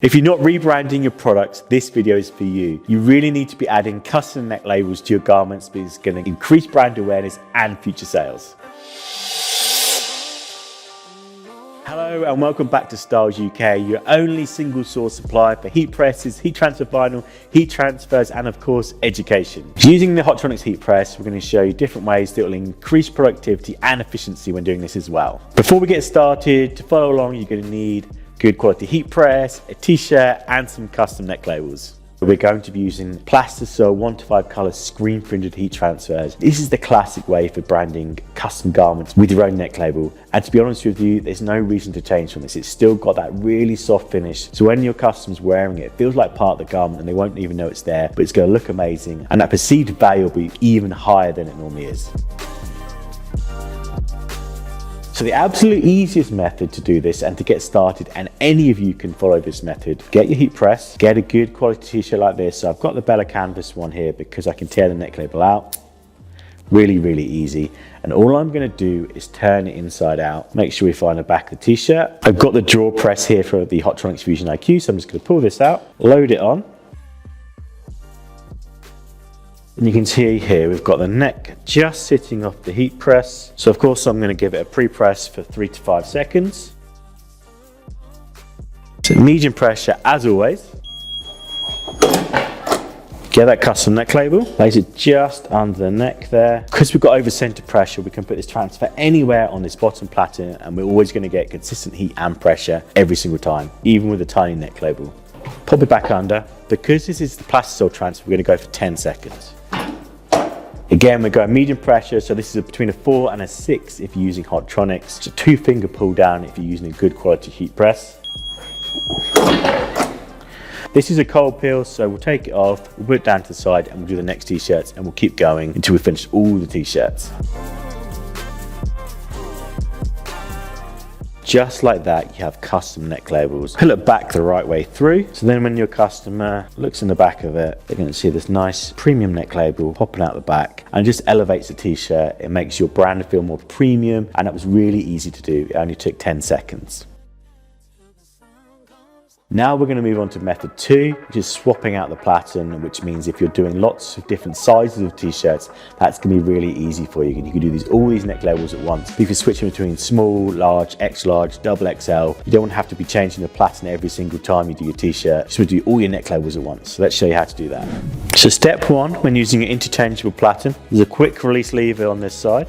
If you're not rebranding your products, this video is for you. You really need to be adding custom neck labels to your garments because it's going to increase brand awareness and future sales. Hello and welcome back to Styles UK, your only single source supplier for heat presses, heat transfer vinyl, heat transfers, and of course, education. Using the Hotronix heat press, we're going to show you different ways that will increase productivity and efficiency when doing this as well. Before we get started, to follow along, you're going to need good quality heat press, a t-shirt, and some custom neck labels. We're going to be using Plastisol 1 to 5 color screen printed heat transfers. This is the classic way for branding custom garments with your own neck label. And to be honest with you, there's no reason to change from this. It's still got that really soft finish. So when your customer's wearing it, it feels like part of the garment and they won't even know it's there, but it's going to look amazing. And that perceived value will be even higher than it normally is. So the absolute easiest method to do this and to get started, and any of you can follow this method, get your heat press, get a good quality t-shirt like this. So I've got the Bella Canvas one here because I can tear the neck label out. Really easy. And all I'm going to do is turn it inside out. Make sure we find the back of the t-shirt. I've got the drawer press here for the Hotronix Fusion IQ, so I'm just going to pull this out, load it on. And you can see here we've got the neck just sitting off the heat press. So of course I'm going to give it a pre-press for 3 to 5 seconds. So medium pressure as always. Get that custom neck label, place it just under the neck there. Because we've got over center pressure, we can put this transfer anywhere on this bottom platen and we're always going to get consistent heat and pressure every single time, even with a tiny neck label. Pop it back under. Because this is the Plastisol transfer, we're going to go for 10 seconds. Again, we're going medium pressure, so this is between a 4 and a 6 if you're using Hotronix. It's a 2-finger pull down if you're using a good quality heat press. This is a cold peel, so we'll take it off, we'll put it down to the side and we'll do the next t-shirts and we'll keep going until we finish all the t-shirts. Just like that, you have custom neck labels. Pull it back the right way through. So then when your customer looks in the back of it, they're going to see this nice premium neck label popping out the back and just elevates the t-shirt. It makes your brand feel more premium, and it was really easy to do. It only took 10 seconds. Now we're going to move on to method 2, which is swapping out the platen, which means if you're doing lots of different sizes of t-shirts, that's going to be really easy for you. You can do all these neck labels at once. You can switch them between small, large, extra large, double XL. You don't have to be changing the platen every single time you do your t-shirt. Just do all your neck labels at once. So let's show you how to do that. So step 1, when using an interchangeable platen, there's a quick release lever on this side.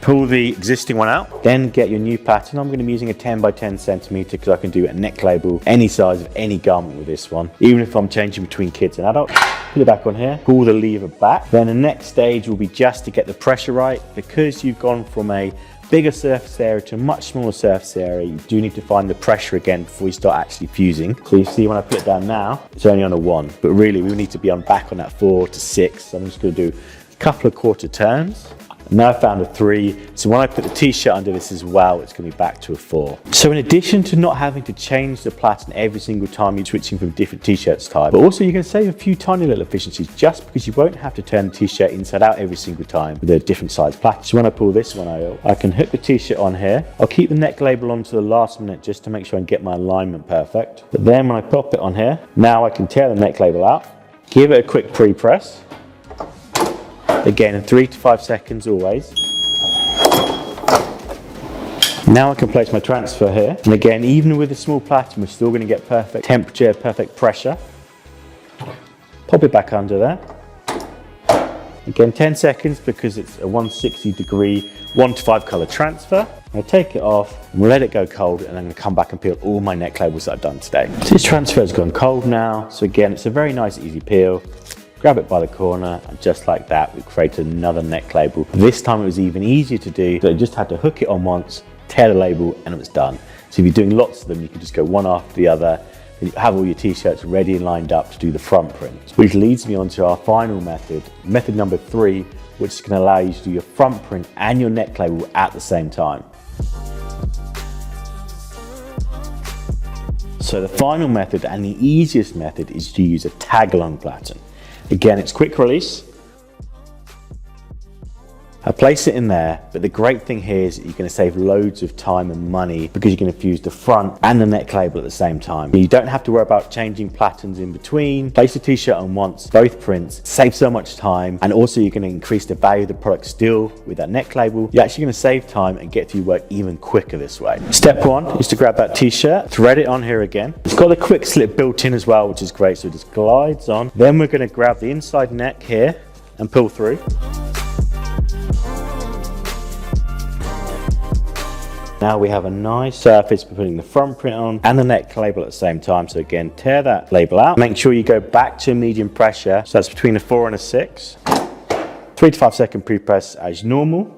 Pull the existing one out, then get your new pattern. I'm going to be using a 10 by 10 centimeter because I can do a neck label any size of any garment with this one, even if I'm changing between kids and adults. Put it back on here, pull the lever back. Then the next stage will be just to get the pressure right. Because you've gone from a bigger surface area to a much smaller surface area, you do need to find the pressure again before you start actually fusing. So you see when I put it down now, it's only on a 1, but really we need to be on back on that 4 to 6. So I'm just going to do a couple of quarter turns. Now I found a 3, so when I put the t-shirt under this as well, it's going to be back to a 4. So in addition to not having to change the platen every single time you're switching from different t-shirts type, but also you can save a few tiny little efficiencies just because you won't have to turn the t-shirt inside out every single time with a different size platen. So when I pull this one out, I can hook the t-shirt on here. I'll keep the neck label on to the last minute just to make sure I can get my alignment perfect. But then when I pop it on here, now I can tear the neck label out, give it a quick pre-press. Again, in 3 to 5 seconds always. Now I can place my transfer here. And again, even with a small platen, we're still going to get perfect temperature, perfect pressure. Pop it back under there. Again, 10 seconds because it's a 160 degree 1 to 5 color transfer. I'll take it off and we'll let it go cold, and then I'm going to come back and peel all my neck labels that I've done today. So this transfer has gone cold now. So again, it's a very nice, easy peel. Grab it by the corner, and just like that, we created another neck label. This time it was even easier to do, so I just had to hook it on once, tear the label, and it was done. So if you're doing lots of them, you can just go one after the other, and you have all your t-shirts ready and lined up to do the front print. Which leads me on to our final method, method number 3, which is going to allow you to do your front print and your neck label at the same time. So the final method and the easiest method is to use a tag-along platen. Again, it's quick release. I place it in there, but the great thing here is that you're going to save loads of time and money because you're going to fuse the front and the neck label at the same time. You don't have to worry about changing platens in between. Place the t-shirt on once, both prints, save so much time, and also you're going to increase the value of the product still with that neck label. You're actually going to save time and get to your work even quicker this way. Step one is to grab that t-shirt, thread it on here again. It's got a quick slip built in as well, which is great, so it just glides on. Then we're going to grab the inside neck here and pull through. Now we have a nice surface for putting the front print on and the neck label at the same time. So again, tear that label out. Make sure you go back to medium pressure. So that's between a 4 and a 6. 3 to 5 second pre-press as normal.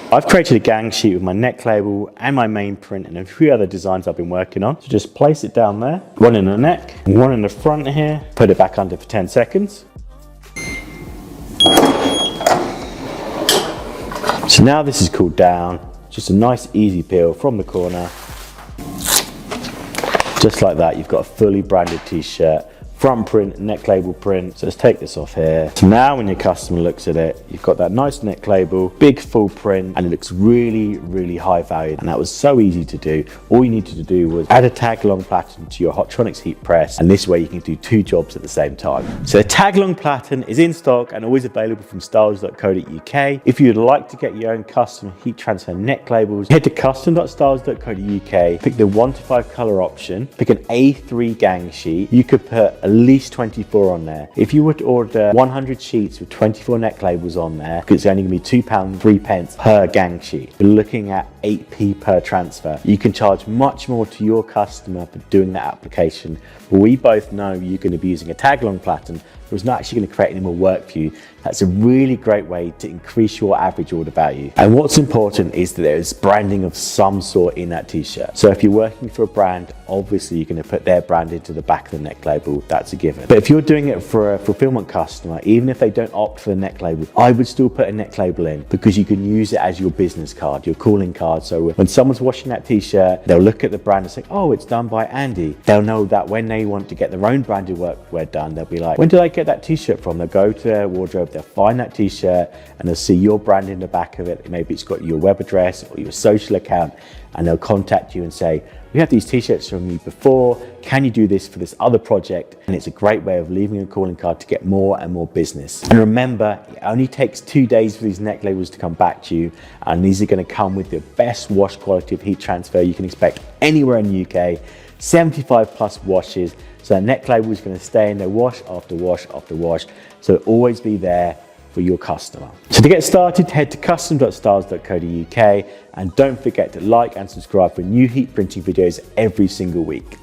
I've created a gang sheet with my neck label and my main print and a few other designs I've been working on. So just place it down there. One in the neck, one in the front here. Put it back under for 10 seconds. So now this is cooled down, just a nice easy peel from the corner. Just like that, you've got a fully branded t-shirt, front print, neck label print. So let's take this off here. So now when your customer looks at it, you've got that nice neck label, big full print, and it looks really, really high value. And that was so easy to do. All you needed to do was add a tag along platen to your Hotronix heat press, and this way you can do 2 jobs at the same time. So the tag along platen is in stock and always available from styles.co.uk. If you'd like to get your own custom heat transfer neck labels, head to custom.styles.co.uk, pick the 1 to 5 color option, pick an A3 gang sheet. You could put at least 24 on there. If you were to order 100 sheets with 24 neck labels on there, it's only going to be £2.03 per gang sheet. You're looking at 8p per transfer. You can charge much more to your customer for doing that application. But we both know you're going to be using a tag along platen, but it's not actually going to create any more work for you. That's a really great way to increase your average order value. And what's important is that there's branding of some sort in that t-shirt. So if you're working for a brand, obviously you're going to put their brand into the back of the neck label. That's a given. But if you're doing it for a fulfillment customer, even if they don't opt for the neck label, I would still put a neck label in because you can use it as your business card, your calling card. So when someone's washing that t-shirt, they'll look at the brand and say, oh, it's done by Andy. They'll know that when they want to get their own branded workwear done, they'll be like, when did I get that t-shirt from? They'll go to their wardrobe, they'll find that t-shirt and they'll see your brand in the back of it. Maybe it's got your web address or your social account, and they'll contact you and say, we have these t-shirts from you before, can you do this for this other project? And it's a great way of leaving a calling card to get more and more business. And remember, it only takes 2 days for these neck labels to come back to you, and these are going to come with the best wash quality of heat transfer you can expect anywhere in the UK. 75 plus washes, so a neck label is going to stay in there wash after wash after wash, so it'll always be there for your customer. So to get started, head to custom.styles.co.uk and don't forget to like and subscribe for new heat printing videos every single week.